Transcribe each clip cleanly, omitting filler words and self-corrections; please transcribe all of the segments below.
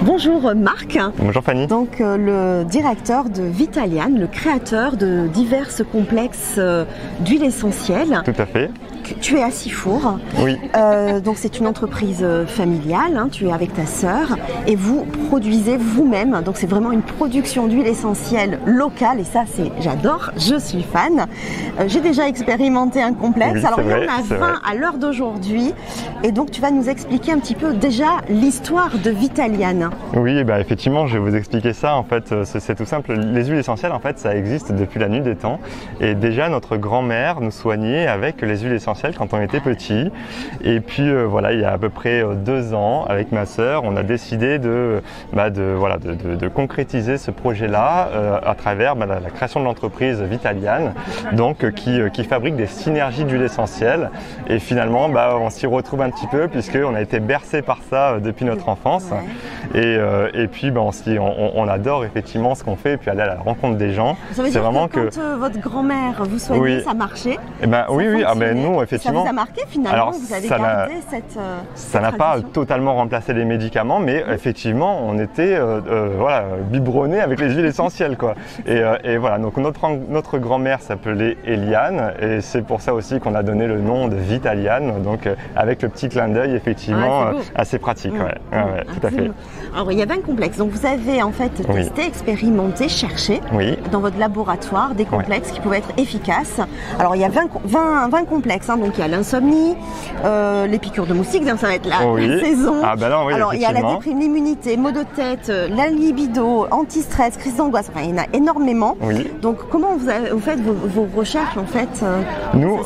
Bonjour Marc. Bonjour Fanny. Donc le directeur de Vitaliane, le créateur de divers complexes d'huile essentielle. Tout à fait. Tu es à Sifour. Oui. Donc c'est une entreprise familiale, hein, tu es avec ta sœur et vous produisez vous-même. Donc c'est vraiment une production d'huile essentielle locale et ça j'adore, je suis fan. J'ai déjà expérimenté un complexe. Oui, alors il y vrai, en a 20 à l'heure d'aujourd'hui et donc tu vas nous expliquer un petit peu déjà l'histoire de Vitaliane. Oui, bah effectivement, je vais vous expliquer ça. En fait, c'est tout simple. Les huiles essentielles, en fait, ça existe depuis la nuit des temps. Et déjà, notre grand-mère nous soignait avec les huiles essentielles quand on était petit. Et puis voilà, il y a à peu près 2 ans, avec ma sœur, on a décidé de concrétiser ce projet-là à travers la création de l'entreprise Vitaliane, donc qui fabrique des synergies d'huiles essentielles. Et finalement, on s'y retrouve un petit peu puisqu'on a été bercé par ça depuis notre enfance. Et puis on adore effectivement ce qu'on fait et puis aller à la rencontre des gens. Ça veut dire vraiment que quand votre grand-mère vous soignait, ça marchait? Oui, nous effectivement. Ça vous a marqué finalement? Alors, vous avez gardé cette ça n'a pas totalement remplacé les médicaments, mais effectivement on était biberonnés avec les huiles essentielles quoi. Et voilà, donc notre grand-mère s'appelait Eliane et c'est pour ça aussi qu'on a donné le nom de Vitaliane, donc avec le petit clin d'œil effectivement assez pratique. Tout à fait. Alors il y a 20 complexes, donc vous avez en fait testé, expérimenté, cherché dans votre laboratoire des complexes qui pouvaient être efficaces. Alors il y a 20 complexes, hein, donc il y a l'insomnie, les piqûres de moustiques, ça va être la saison. Alors il y a la déprime, l'immunité, maux de tête, la libido, anti-stress, crise d'angoisse, enfin il y en a énormément. Donc comment vous faites vos recherches en fait? Nous,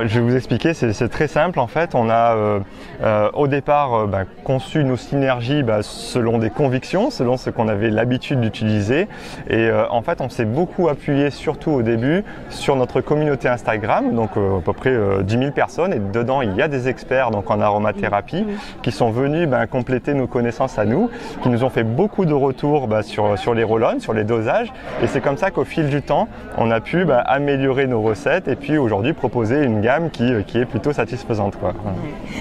je vais vous expliquer, c'est très simple en fait. On a au départ conçu nos synergies selon des convictions, selon ce qu'on avait l'habitude d'utiliser. Et en fait, on s'est beaucoup appuyé, surtout au début, sur notre communauté Instagram, donc à peu près 10 000 personnes. Et dedans, il y a des experts donc en aromathérapie qui sont venus compléter nos connaissances à nous, qui nous ont fait beaucoup de retours sur les roll-on, sur les dosages. Et c'est comme ça qu'au fil du temps, on a pu améliorer nos recettes et puis aujourd'hui proposer une gamme qui est plutôt satisfaisante, quoi.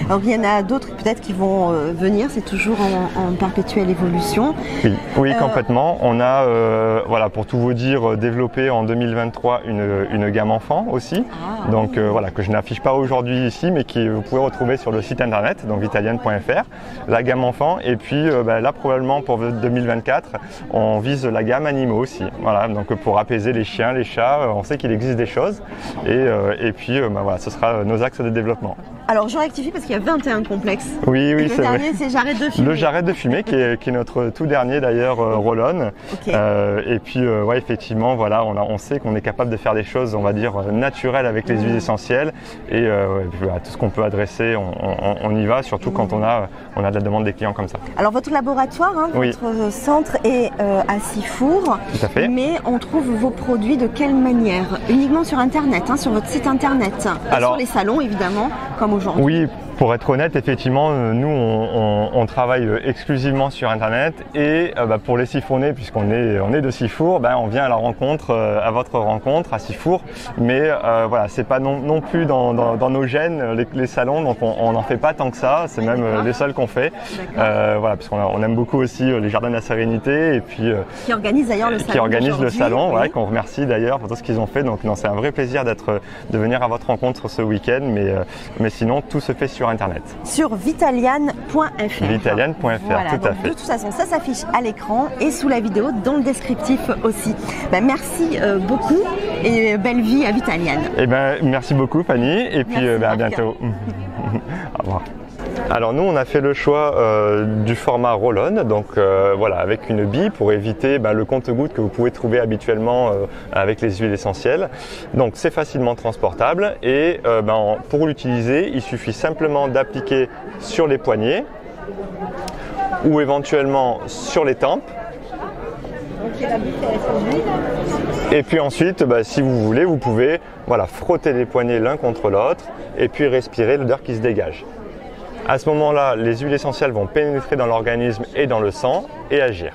Alors il y en a d'autres peut-être qui vont venir, c'est toujours en perpétuelle évolution. Oui, complètement. On a, pour tout vous dire, développé en 2023 une gamme enfant aussi, que je n'affiche pas aujourd'hui ici, mais que vous pouvez retrouver sur le site internet, donc vitaliane.fr, la gamme enfant. Et puis là, probablement pour 2024, on vise la gamme animaux aussi. Voilà, donc pour apaiser les chiens, les chats, on sait qu'il existe des choses. Et puis, ce sera nos axes de développement. Alors je rectifie parce qu'il y a 21 complexes. Oui, c'est vrai. Le dernier, c'est J'arrête de fumer. Le J'arrête de fumer, qui est notre tout dernier d'ailleurs roll-on. Et puis, effectivement, on sait qu'on est capable de faire des choses, on va dire, naturelles avec les huiles essentielles. Et tout ce qu'on peut adresser, on y va, surtout quand on a de la demande des clients comme ça. Alors votre laboratoire, votre centre est à Sifour. Tout à fait. Mais on trouve vos produits de quelle manière? Uniquement sur Internet, sur votre site Internet. Sur les salons, évidemment, comme aujourd'hui. Oui. Pour être honnête, effectivement, nous on travaille exclusivement sur Internet et pour les sifournés, puisqu'on est de Sifour, on vient à la rencontre, à votre rencontre à Sifour. Mais c'est pas non plus dans nos gènes les salons, donc on n'en fait pas tant que ça. C'est même les seuls qu'on fait. Parce qu'on aime beaucoup aussi les Jardins de la Sérénité et puis qui organise d'ailleurs le salon. Qui organise le salon, qu'on remercie d'ailleurs pour tout ce qu'ils ont fait. Donc non, c'est un vrai plaisir de venir à votre rencontre ce week-end. Mais sinon, tout se fait sur Internet. Sur vitaliane.fr. Vitaliane.fr, tout à fait. De toute façon, ça s'affiche à l'écran et sous la vidéo, dans le descriptif aussi. Merci beaucoup et belle vie à Vitaliane. Merci beaucoup Fanny et puis à bientôt. Au revoir. Alors nous on a fait le choix du format roll-on, donc avec une bille pour éviter le compte-gouttes que vous pouvez trouver habituellement avec les huiles essentielles. Donc c'est facilement transportable et pour l'utiliser il suffit simplement d'appliquer sur les poignets ou éventuellement sur les tempes. Et puis ensuite, si vous voulez, vous pouvez frotter les poignets l'un contre l'autre et puis respirer l'odeur qui se dégage. À ce moment-là, les huiles essentielles vont pénétrer dans l'organisme et dans le sang et agir.